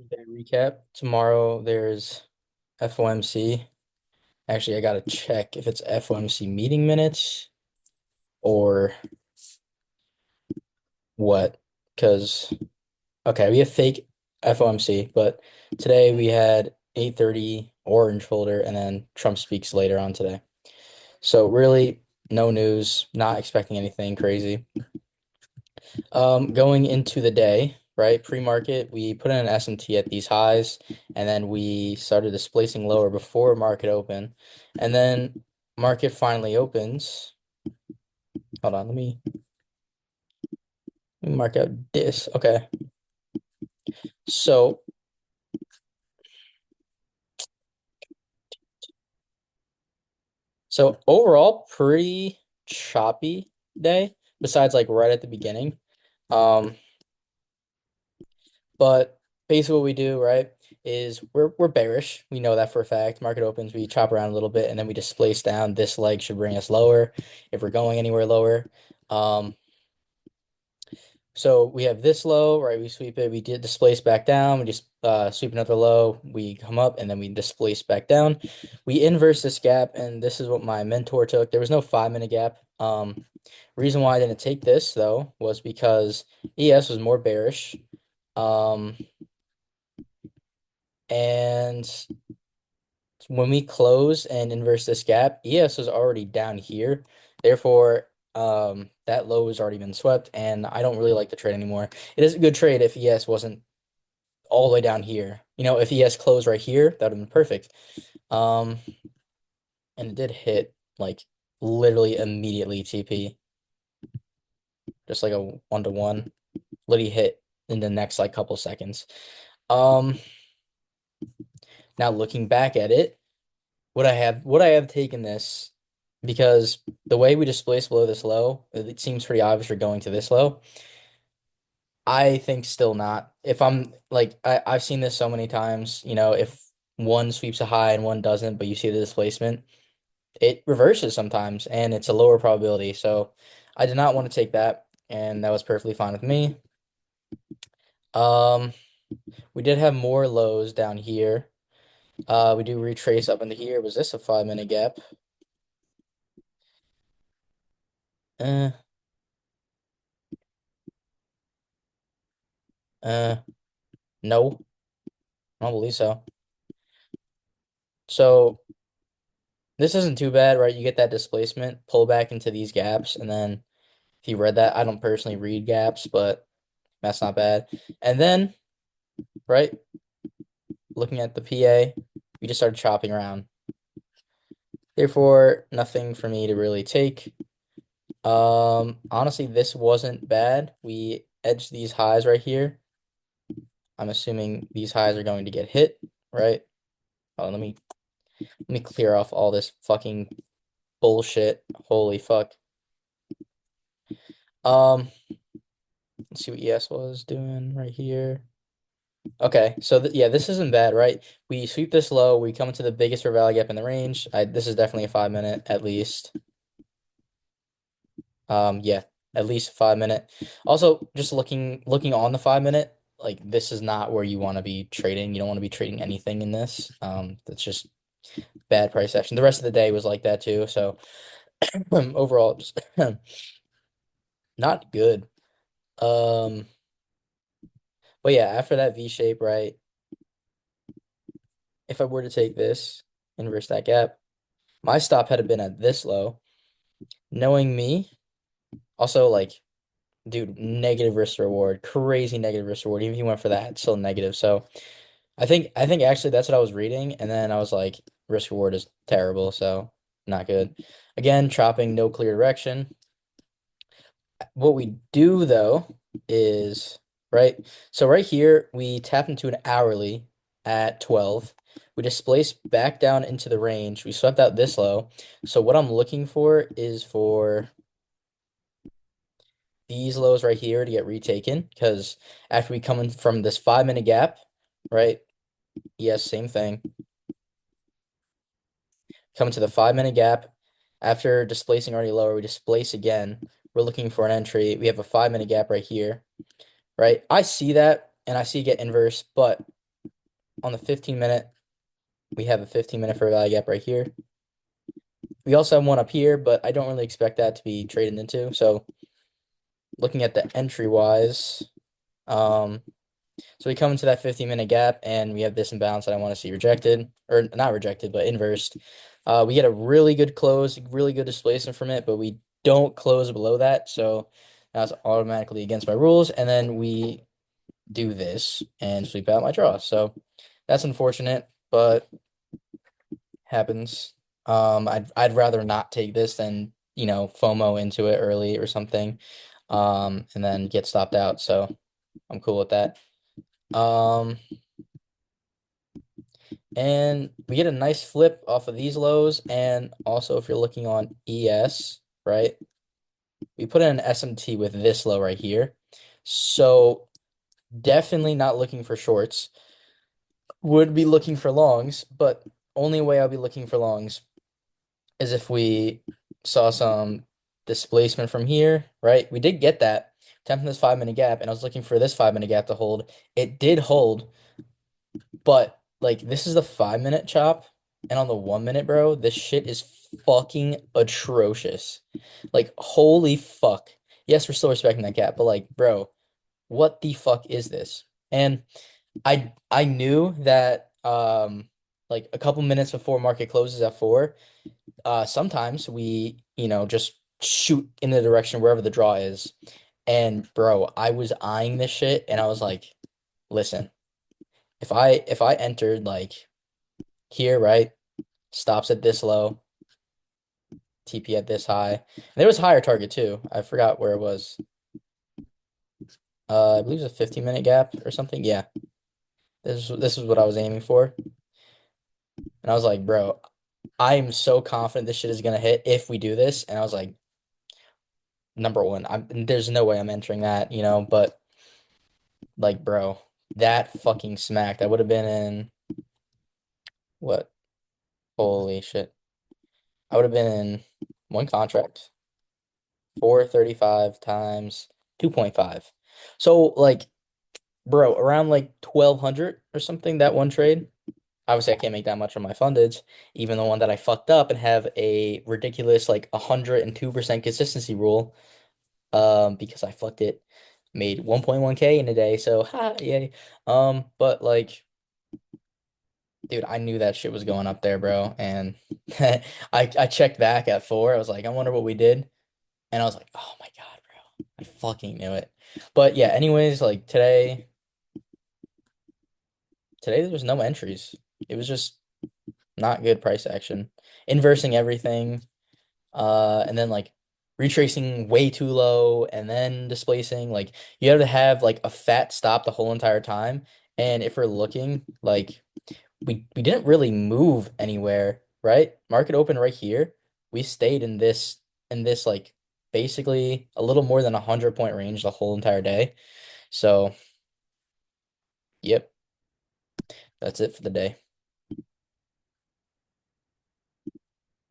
Okay, recap. Tomorrow there's FOMC. Actually, I gotta check if it's FOMC meeting minutes or what. Because, okay, we have fake FOMC, but today we had 8:30 orange folder and then Trump speaks later on today. So really, no news, not expecting anything crazy. Going into the day, right? Pre-market, we put in an S&T at these highs, and then we started displacing lower before market open. And then market finally opens. Hold on, let me mark out this. Okay. So so overall, pretty choppy day, besides like right at the beginning. Um, But basically what we do, right, is we're bearish. We know that for a fact. Market opens, we chop around a little bit, and then we displace down. This leg should bring us lower if we're going anywhere lower. Um, so we have this low, right? We sweep it, we did displace back down, we just sweep another low, we come up, and then we displace back down. We inverse this gap, and this is what my mentor took. There was no 5 minute gap. Reason why I didn't take this though was because ES was more bearish. Um, and when we close and inverse this gap, ES was already down here. Therefore, that low has already been swept, and I don't really like the trade anymore. It is a good trade if ES wasn't all the way down here. If ES closed right here, that would have been perfect. Um, and it did hit like literally immediately TP, just like a 1-to-1. Literally hit in the next like couple seconds. Um, Now looking back at it. Would I have taken this because the way we displace below this low, it seems pretty obvious we're going to this low. I think still not. If I'm like I've seen this so many times, if one sweeps a high and one doesn't, but you see the displacement, it reverses sometimes and it's a lower probability. So I did not want to take that, and that was perfectly fine with me. Um, we did have more lows down here. We do retrace up into here. Was this a 5 minute gap? Uh, uh, no. I don't believe so. So this isn't too bad, right? You get that displacement, pull back into these gaps, and then if you read that, I don't personally read gaps, but that's not bad. And then, right, looking at the PA, we just started chopping around. Therefore, nothing for me to really take. Honestly, this wasn't bad. We edged these highs right here. I'm assuming these highs are going to get hit, right? Oh, let me clear off all this fucking bullshit. Holy fuck. Um, let's see what ES was doing right here. Okay, so yeah, this isn't bad, right? We sweep this low, we come into the biggest fair value gap in the range. This is definitely a 5 minute at least. Yeah, at least 5 minute. Also, just looking on the 5 minute, like this is not where you want to be trading. You don't want to be trading anything in this. That's just bad price action. The rest of the day was like that too. So overall, just not good. Um, but yeah, after that V shape, right? If I were to take this, inverse that gap, my stop had been at this low. Knowing me, also like, dude, negative risk reward, crazy negative risk reward. Even if you went for that, it's still negative. So I think actually that's what I was reading, and then I was like, risk reward is terrible, so not good. Again, chopping, no clear direction. What we do though is right. So right here we tap into an hourly at 12. We displace back down into the range. We swept out this low. So what I'm looking for is for these lows right here to get retaken because after we come in from this 5 minute gap, right? Yes, same thing. Come into the 5 minute gap. After displacing already lower, we displace again. We're looking for an entry. We have a 5 minute gap right here, right? I see that and I see it get inverse, but on the 15 minute, we have a 15-minute fair value gap right here. We also have one up here, but I don't really expect that to be traded into. So looking at the entry wise, so we come into that 15-minute gap and we have this imbalance that I want to see rejected, or not rejected, but inversed. We get a really good close, really good displacement from it, but we don't close below that. So that's automatically against my rules. And then we do this and sweep out my draw. So that's unfortunate, but happens. I'd rather not take this than, FOMO into it early or something, and then get stopped out. So I'm cool with that. And we get a nice flip off of these lows. And also, if you're looking on ES, right, we put in an SMT with this low right here. So definitely not looking for shorts. Would be looking for longs, but only way I'll be looking for longs is if we saw some displacement from here, right? We did get that 10 from this 5-minute gap, and I was looking for this 5-minute gap to hold. It did hold, but like this is the 5-minute chop, and on the 1 minute, bro, this shit is fucking atrocious. Like, holy fuck. Yes, we're still respecting that gap, but like, bro, what the fuck is this? And I knew that like a couple minutes before market closes at 4, sometimes we, just shoot in the direction wherever the draw is. And bro, I was eyeing this shit and I was like, listen, if I entered like here, right, stops at this low, TP at this high. And there was a higher target too. I forgot where it was. I believe it's a 15-minute gap or something. Yeah. This is what I was aiming for. And I was like, bro, I am so confident this shit is gonna hit if we do this. And I was like, number one, there's no way I'm entering that, but like, bro, that fucking smacked. I would have been in what? Holy shit. I would have been in one contract, 435 times 2.5. So like, bro, around like 1,200 or something, that one trade. Obviously, I can't make that much on my fundeds, even the one that I fucked up and have a ridiculous like 102% consistency rule. Because I fucked it, made 1.1K in a day, so ha, yay. But like, dude, I knew that shit was going up there, bro. And I checked back at 4. I was like, I wonder what we did. And I was like, oh my God, bro. I fucking knew it. But yeah, anyways, like today there was no entries. It was just not good price action. Inversing everything. And then like retracing way too low and then displacing. Like you have to have like a fat stop the whole entire time. And if we're looking, like we didn't really move anywhere, right? Market open right here. We stayed in this like basically a little more than 100 point range the whole entire day. So, yep, that's it for the day.